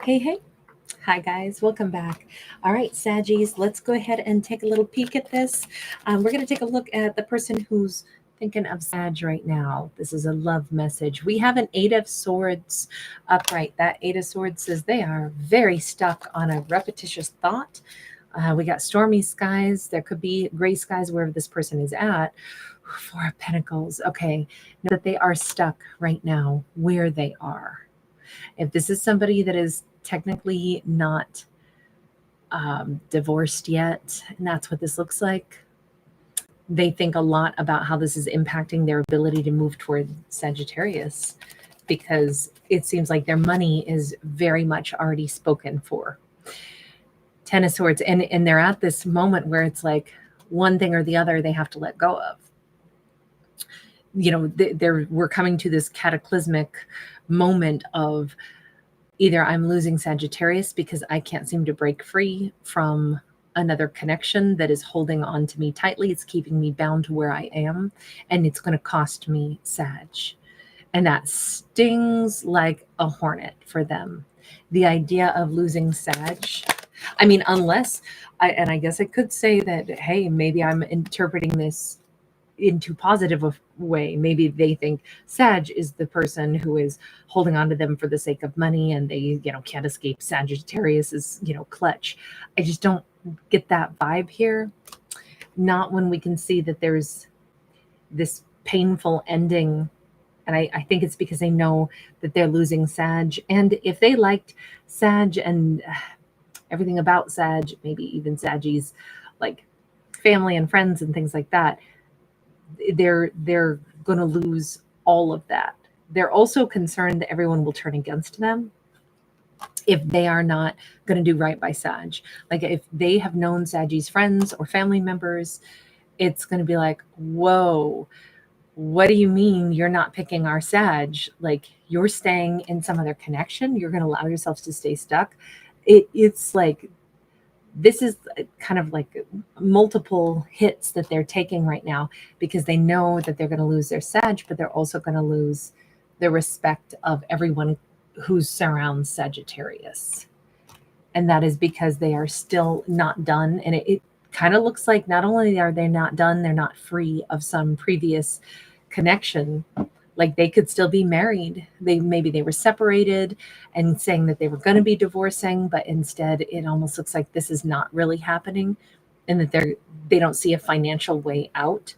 Hey, hey. Hi, guys. Welcome back. All right, Saggies, let's go ahead and take a little peek at this. We're going to take a look at the person who's thinking of Sag right now. This is a love message. We have an Eight of Swords upright. That Eight of Swords says they are very stuck on a repetitious thought. We got stormy skies. There could be gray skies wherever this person is at. Four of Pentacles. Okay, know that they are stuck right now where they are. If this is somebody that is technically not divorced yet, and that's what this looks like, they think a lot about how this is impacting their ability to move toward Sagittarius, because it seems like their money is very much already spoken for. Ten of Swords, and they're at this moment where it's like one thing or the other they have to let go of. You know, we're coming to this cataclysmic moment of either I'm losing Sagittarius because I can't seem to break free from another connection that is holding on to me tightly. It's keeping me bound to where I am, and it's going to cost me Sag. And that stings like a hornet for them. The idea of losing Sag. I mean, unless, I guess I could say that, hey, maybe I'm interpreting this into positive way. Maybe they think Sag is the person who is holding on to them for the sake of money, and they, can't escape Sagittarius's, clutch. I just don't get that vibe here. Not when we can see that there's this painful ending. And I think it's because they know that they're losing Sag. And if they liked Sag and everything about Sag, maybe even Saggies, like family and friends and things like that, they're going to lose all of that. They're also concerned that everyone will turn against them if they are not going to do right by Sag. Like if they have known Saggies friends or family members, it's going to be like, whoa, what do you mean you're not picking our Sag? Like you're staying in some other connection. You're going to allow yourselves to stay stuck. It's like, this is kind of like multiple hits that they're taking right now, because they know that they're going to lose their Sag, but they're also going to lose the respect of everyone who surrounds Sagittarius. And that is because they are still not done. And it kind of looks like not only are they not done, they're not free of some previous connection. Like they could still be married. Maybe they were separated and saying that they were going to be divorcing, but instead it almost looks like this is not really happening, and that they don't see a financial way out.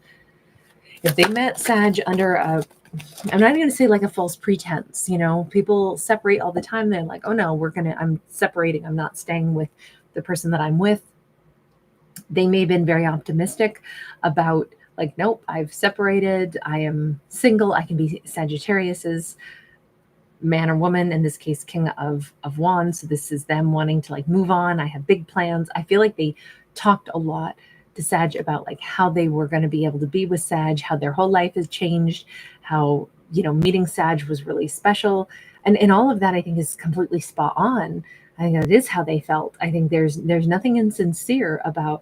If they met Sag under I'm not going to say like a false pretense, people separate all the time. They're like, oh no, I'm separating. I'm not staying with the person that I'm with. They may have been very optimistic about, like, nope, I've separated. I am single. I can be Sagittarius's man or woman, in this case, King of Wands. So this is them wanting to like move on. I have big plans. I feel like they talked a lot to Sag about like how they were going to be able to be with Sag, how their whole life has changed, how, meeting Sag was really special. And all of that, I think, is completely spot on. I think that is how they felt. I think there's nothing insincere about,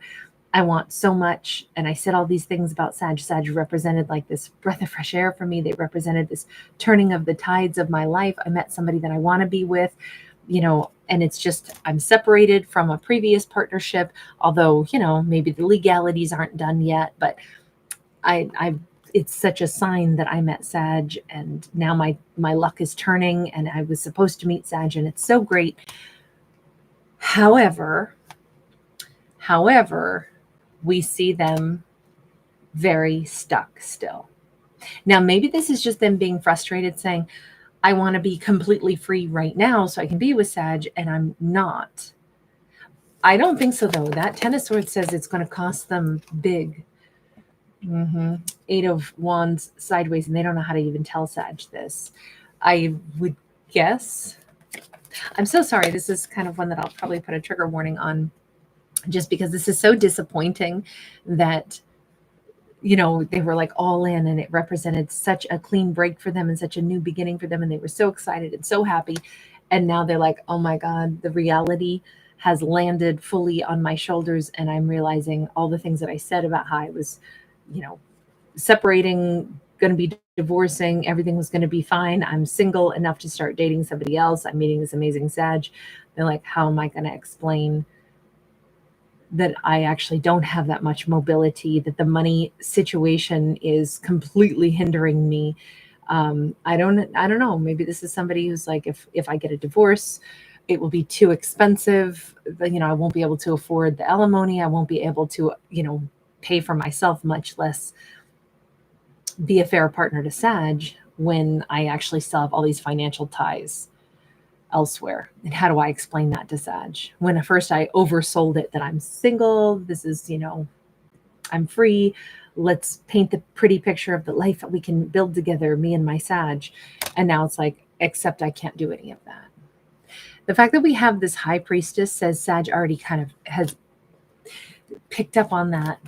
I want so much. And I said all these things about Sag. Sag represented like this breath of fresh air for me. They represented this turning of the tides of my life. I met somebody that I want to be with, and it's just, I'm separated from a previous partnership, although, maybe the legalities aren't done yet, but it's such a sign that I met Sag, and now my luck is turning, and I was supposed to meet Sag, and it's so great. However, we see them very stuck still. Now, maybe this is just them being frustrated, saying, I want to be completely free right now so I can be with Sag, and I'm not. I don't think so, though. That Ten of Swords says it's going to cost them big. Eight of Wands sideways, and they don't know how to even tell Sag this. I would guess. I'm so sorry. This is kind of one that I'll probably put a trigger warning on, just because this is so disappointing that, they were like all in, and it represented such a clean break for them and such a new beginning for them. And they were so excited and so happy. And now they're like, oh my God, the reality has landed fully on my shoulders. And I'm realizing all the things that I said about how I was, separating, going to be divorcing, everything was going to be fine. I'm single enough to start dating somebody else. I'm meeting this amazing Sag. They're like, how am I going to explain that I actually don't have that much mobility, that the money situation is completely hindering me? I don't know. Maybe this is somebody who's like, if I get a divorce, it will be too expensive. I won't be able to afford the alimony. I won't be able to, pay for myself, much less be a fair partner to Sag when I actually still have all these financial ties elsewhere. And how do I explain that to Sag? When at first I oversold it that I'm single, this is, I'm free. Let's paint the pretty picture of the life that we can build together, me and my Sag. And now it's like, except I can't do any of that. The fact that we have this high priestess says Sag already kind of has picked up on that.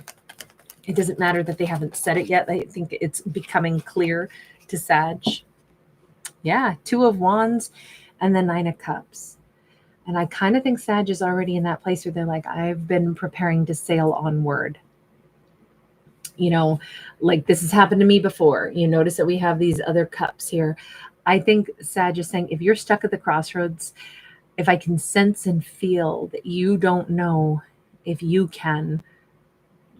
It doesn't matter that they haven't said it yet. I think it's becoming clear to Sag. Yeah, 2 of Wands and the 9 of Cups. And I kind of think Sag is already in that place where they're like, I've been preparing to sail onward. Like this has happened to me before. You notice that we have these other cups here. I think Sag is saying, if you're stuck at the crossroads, if I can sense and feel that you don't know if you can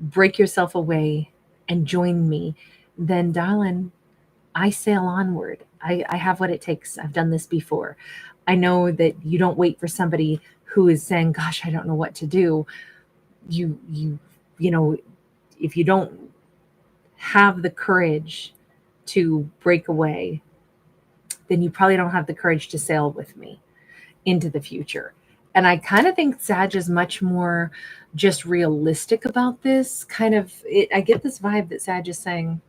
break yourself away and join me, then darling, I sail onward. I have what it takes. I've done this before. I know that you don't wait for somebody who is saying, gosh, I don't know what to do. You know, if you don't have the courage to break away, then you probably don't have the courage to sail with me into the future. And I kind of think Sag is much more just realistic about this. I get this vibe that Sag is saying,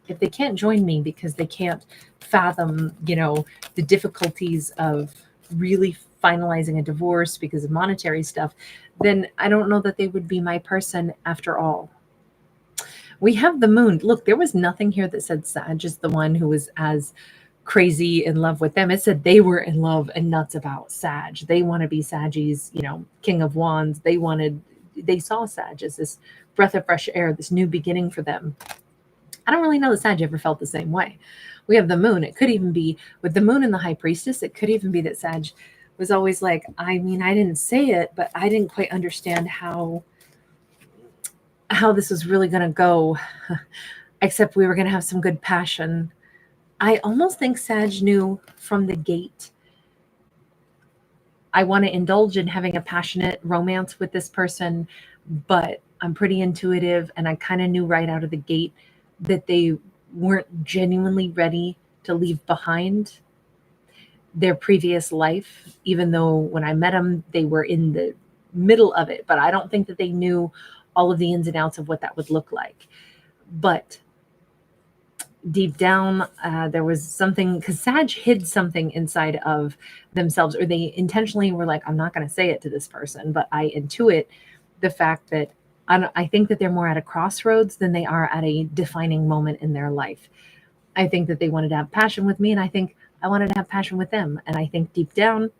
if they can't join me because they can't fathom, the difficulties of really finalizing a divorce because of monetary stuff, then I don't know that they would be my person after all. We have the moon. Look, there was nothing here that said Sag is the one who was as crazy in love with them. It said they were in love and nuts about Sag. They want to be Saggy's, King of Wands. They saw Sag as this breath of fresh air, this new beginning for them. I don't really know that Sag ever felt the same way. We have the moon. It could even be with the moon and the high priestess. It could even be that Sag was always like, I didn't say it, but I didn't quite understand how this was really going to go, except we were going to have some good passion. I almost think Sag knew from the gate, I want to indulge in having a passionate romance with this person, but I'm pretty intuitive, and I kind of knew right out of the gate that they weren't genuinely ready to leave behind their previous life, even though when I met them, they were in the middle of it. But I don't think that they knew all of the ins and outs of what that would look like. But deep down, there was something, because Sag hid something inside of themselves, or they intentionally were like, I'm not going to say it to this person, but I intuit the fact that I think that they're more at a crossroads than they are at a defining moment in their life. I think that they wanted to have passion with me, and I think I wanted to have passion with them. And I think deep down,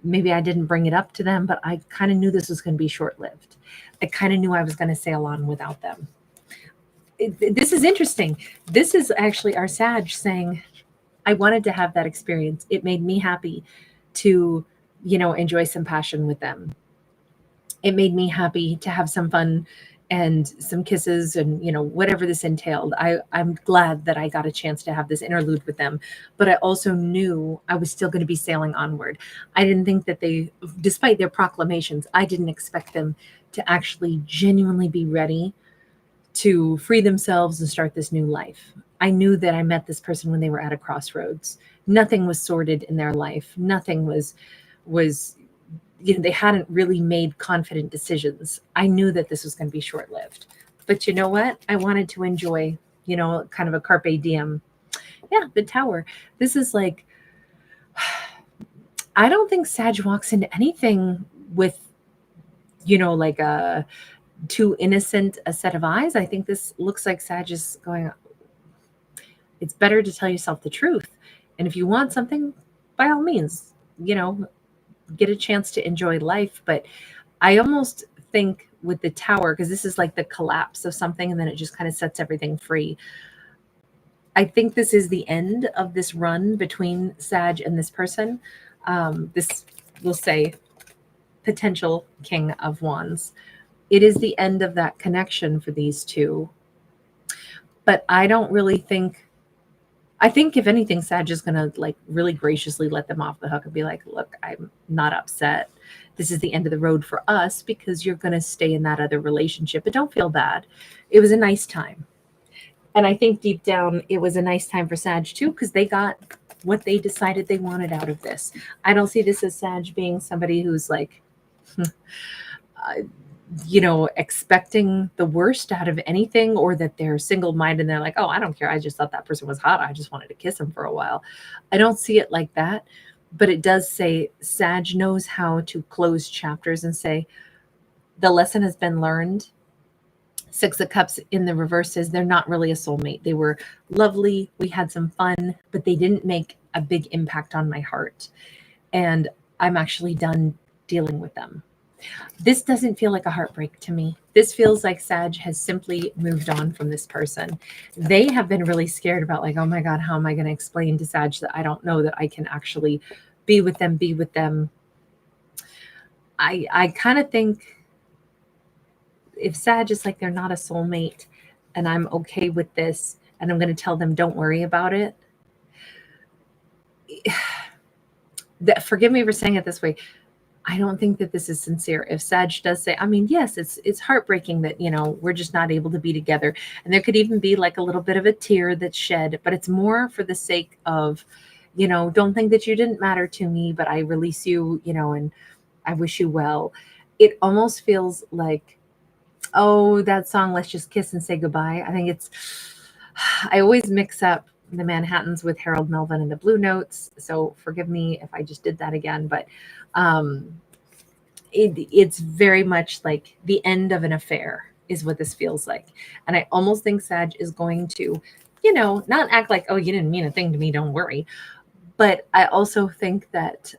maybe I didn't bring it up to them, but I kind of knew this was going to be short-lived. I kind of knew I was going to sail on without them. This is interesting. This is actually our Sag saying, I wanted to have that experience. It made me happy to, enjoy some passion with them. It made me happy to have some fun and some kisses and, whatever this entailed. I'm glad that I got a chance to have this interlude with them, but I also knew I was still going to be sailing onward. I didn't think that they, despite their proclamations, I didn't expect them to actually genuinely be ready to free themselves and start this new life. I knew that I met this person when they were at a crossroads. Nothing was sorted in their life. Nothing was they hadn't really made confident decisions. I knew that this was going to be short-lived. But you know what? I wanted to enjoy, kind of a carpe diem. Yeah, the Tower. This is like, I don't think Sag walks into anything with, like a too innocent a set of eyes. I think this looks like Sag is going, it's better to tell yourself the truth. And if you want something, by all means, get a chance to enjoy life. But I almost think with the Tower, because this is like the collapse of something and then it just kind of sets everything free. I think this is the end of this run between Sag and this person. This, we'll say, potential King of Wands. It is the end of that connection for these two. But I don't really think, I think if anything, Sag is going to like really graciously let them off the hook and be like, look, I'm not upset. This is the end of the road for us because you're going to stay in that other relationship. But don't feel bad. It was a nice time. And I think deep down, it was a nice time for Sag too, because they got what they decided they wanted out of this. I don't see this as Sag being somebody who's like, expecting the worst out of anything, or that they're single-minded and they're like, oh, I don't care. I just thought that person was hot. I just wanted to kiss him for a while. I don't see it like that. But it does say Sag knows how to close chapters and say, the lesson has been learned. Six of Cups in the reverse says they're not really a soulmate. They were lovely. We had some fun, but they didn't make a big impact on my heart. And I'm actually done dealing with them. This doesn't feel like a heartbreak to me. This feels like Sag has simply moved on from this person. They have been really scared about like, oh my God, how am I going to explain to Sag that I don't know that I can actually be with them. I kind of think if Sag is like, they're not a soulmate and I'm okay with this and I'm going to tell them, don't worry about it. Forgive me for saying it this way. I don't think that this is sincere. If Sag does say, I mean, yes, it's heartbreaking that, we're just not able to be together. And there could even be like a little bit of a tear that's shed, but it's more for the sake of, don't think that you didn't matter to me, but I release you, and I wish you well. It almost feels like, oh, that song, Let's Just Kiss and Say Goodbye. I always mix up the Manhattans with Harold Melvin and the Blue Notes. So forgive me if I just did that again, but it's very much like the end of an affair is what this feels like. And I almost think Sag is going to, not act like, oh, you didn't mean a thing to me, don't worry. But I also think that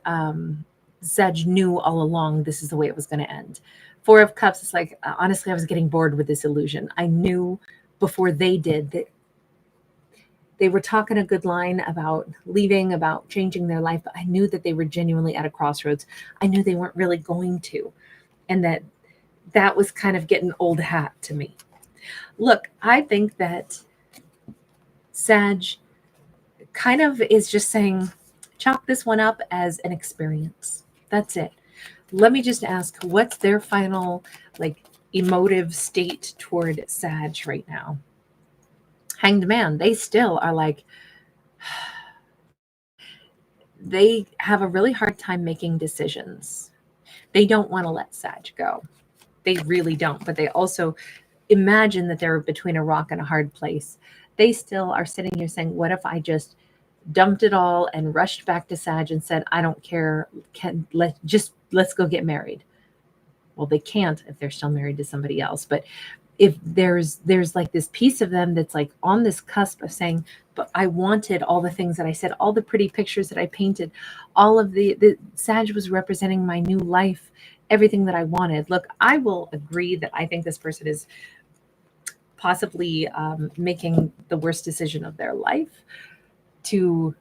Sag knew all along this is the way it was going to end. Four of Cups is like, honestly, I was getting bored with this illusion. I knew before they did that they were talking a good line about leaving, about changing their life, but I knew that they were genuinely at a crossroads. I knew they weren't really going to, and that was kind of getting old hat to me. Look, I think that Sag kind of is just saying, chalk this one up as an experience. That's it. Let me just ask, what's their final emotive state toward Sag right now? Hanged Man, they still are like, they have a really hard time making decisions. They don't want to let Sag go. They really don't, but they also imagine that they're between a rock and a hard place. They still are sitting here saying, what if I just dumped it all and rushed back to Sag and said, I don't care, let's go get married. Well, they can't if they're still married to somebody else. But if there's like this piece of them that's like on this cusp of saying, but I wanted all the things that I said, all the pretty pictures that I painted, all of the Sag was representing my new life, everything that I wanted. Look, I will agree that I think this person is possibly making the worst decision of their life to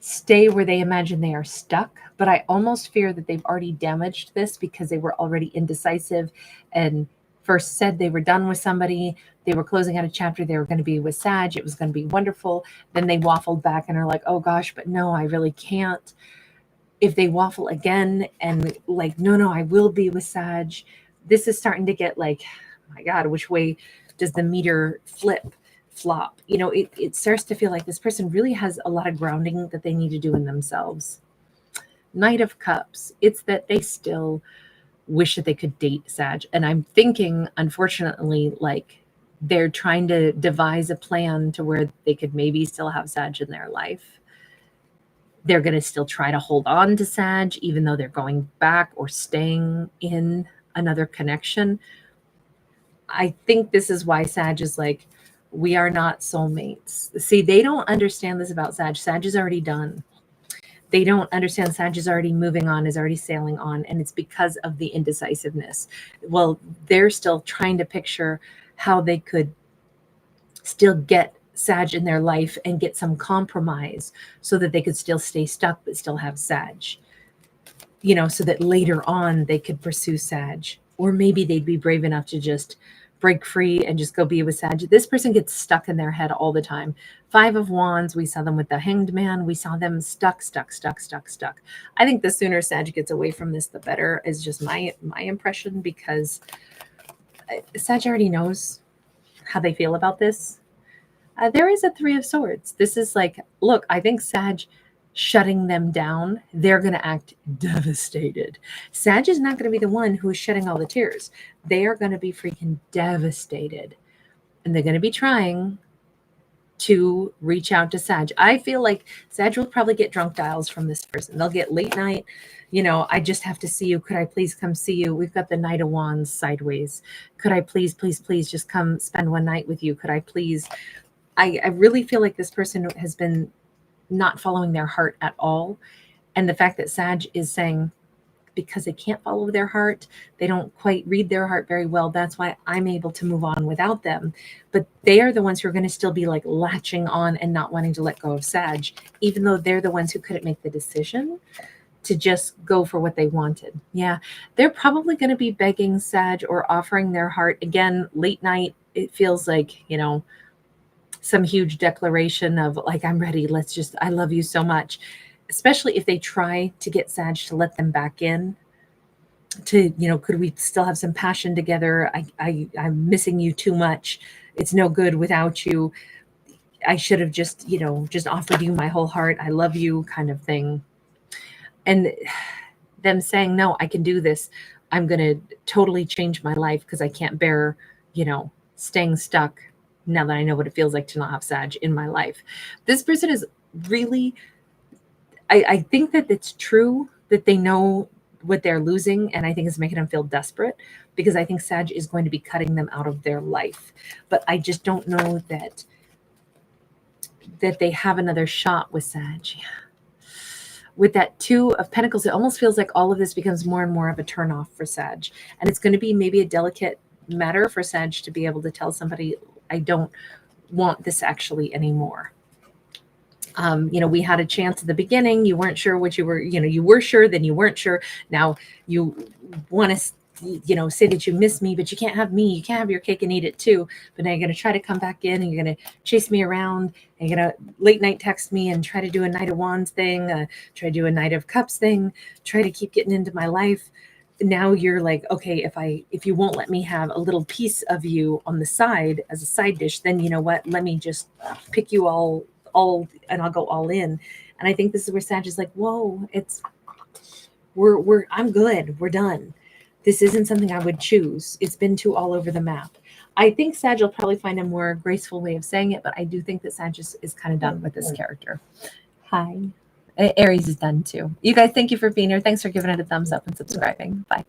stay where they imagine they are stuck. But I almost fear that they've already damaged this because they were already indecisive and first said they were done with somebody. They were closing out a chapter. They were going to be with Sag. It was going to be wonderful. Then they waffled back and are like, oh gosh, but no, I really can't. If they waffle again and like, no, I will be with Sag. This is starting to get like, oh my God, which way does the meter flop? It starts to feel like this person really has a lot of grounding that they need to do in themselves. Knight of Cups, it's that they still wish that they could date Sag. And I'm thinking, unfortunately, like they're trying to devise a plan to where they could maybe still have Sag in their life. They're going to still try to hold on to Sag, even though they're going back or staying in another connection. I think this is why Sag is like, we are not soulmates. See, they don't understand this about Sag. Sag is already done. They don't understand Sag is already moving on, is already sailing on, and it's because of the indecisiveness. Well, they're still trying to picture how they could still get Sag in their life and get some compromise so that they could still stay stuck but still have Sag, you know, so that later on they could pursue Sag. Or maybe they'd be brave enough to just break free and just go be with Sag. This person gets stuck in their head all the time. 5 of Wands, we saw them with the Hanged Man. We saw them stuck. I think the sooner Sag gets away from this, the better, is just my impression, because Sag already knows how they feel about this. There is a 3 of Swords. This is like, look, I think Sag shutting them down, they're going to act devastated. Sag is not going to be the one who is shedding all the tears. They are going to be freaking devastated. And they're going to be trying to reach out to Sag. I feel like Sag will probably get drunk dials from this person. They'll get late night, you know, I just have to see you. Could I please come see you? We've got the Knight of Wands sideways. Could I please just come spend one night with you? Could I please? I really feel like this person has been not following their heart at all. And the fact that Sag is saying, because they can't follow their heart, they don't quite read their heart very well, that's why I'm able to move on without them. But they are the ones who are going to still be like latching on and not wanting to let go of Sag, even though they're the ones who couldn't make the decision to just go for what they wanted. Yeah, they're probably going to be begging Sag or offering their heart. Again, late night, it feels like, you know, some huge declaration of like, I'm ready. Let's just, I love you so much. Especially if they try to get Sag to let them back in to, you know, could we still have some passion together? I'm missing you too much. It's no good without you. I should have just, you know, just offered you my whole heart. I love you kind of thing. And them saying, no, I can do this. I'm going to totally change my life because I can't bear, you know, staying stuck now that I know what it feels like to not have Sag in my life. This person is really, I think that it's true that they know what they're losing, and I think it's making them feel desperate, because I think Sag is going to be cutting them out of their life. But I just don't know that they have another shot with Sag. With that 2 of Pentacles, it almost feels like all of this becomes more and more of a turnoff for Sag. And it's going to be maybe a delicate matter for Sag to be able to tell somebody, I don't want this actually anymore. You know, we had a chance at the beginning. You weren't sure what you were, you know, you were sure, then you weren't sure. Now you want to, you know, say that you miss me, but you can't have me. You can't have your cake and eat it too. But now you're going to try to come back in and you're going to chase me around and you're going to late night text me and try to do a Knight of Wands thing, try to do a Knight of Cups thing, try to keep getting into my life. Now you're like, okay, if you won't let me have a little piece of you on the side as a side dish, then you know what? Let me just pick you all and I'll go all in. And I think this is where Sag is like, whoa, I'm good. We're done. This isn't something I would choose. It's been too all over the map. I think Sag will probably find a more graceful way of saying it, but I do think that Sag is kind of done with this character. Hi. Aries is done too. You guys, thank you for being here. Thanks for giving it a thumbs up and subscribing. Bye.